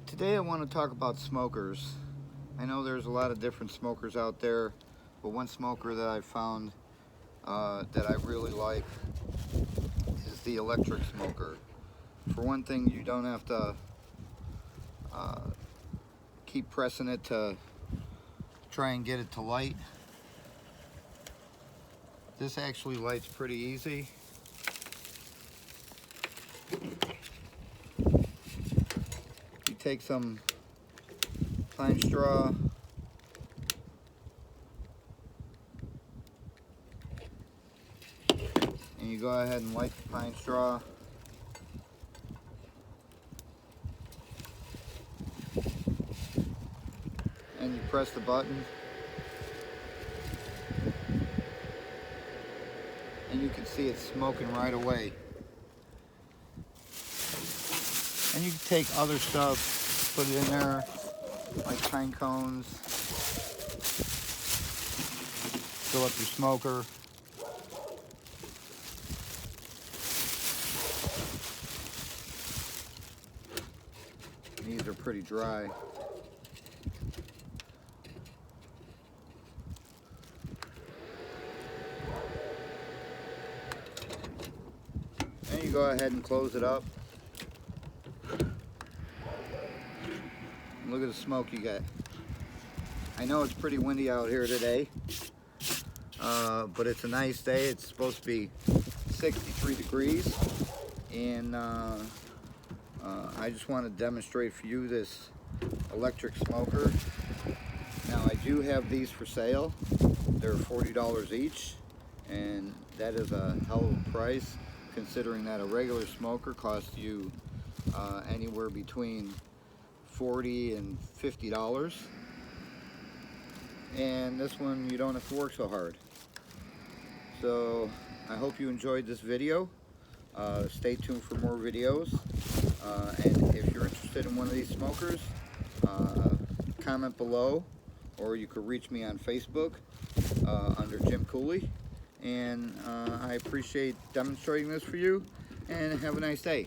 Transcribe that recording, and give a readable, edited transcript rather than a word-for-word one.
Today I want to talk about smokers. I know there's a lot of different smokers out there, but one smoker that I found that I really like is the electric smoker. For one thing, you don't have to keep pressing it to try and get it to light. This actually lights pretty easy. You take some pine straw, and you go ahead and light the pine straw. And you press the button, and you can see it smoking right away. And you can take other stuff, put it in there, like pine cones, fill up your smoker. These are pretty dry. And you go ahead and close it up. Look at the smoke you get. I know it's pretty windy out here today, but it's a nice day. It's supposed to be 63 degrees, and I just want to demonstrate for you this electric smoker. Now, I do have these for sale. They're $40 each, and that is a hell of a price, considering that a regular smoker costs you anywhere between $40 and $50, and this one you don't have to work so hard. So I hope you enjoyed this video. Stay tuned for more videos, and if you're interested in one of these smokers, comment below, or you could reach me on Facebook under Jim Cooley. And I appreciate demonstrating this for you, and have a nice day.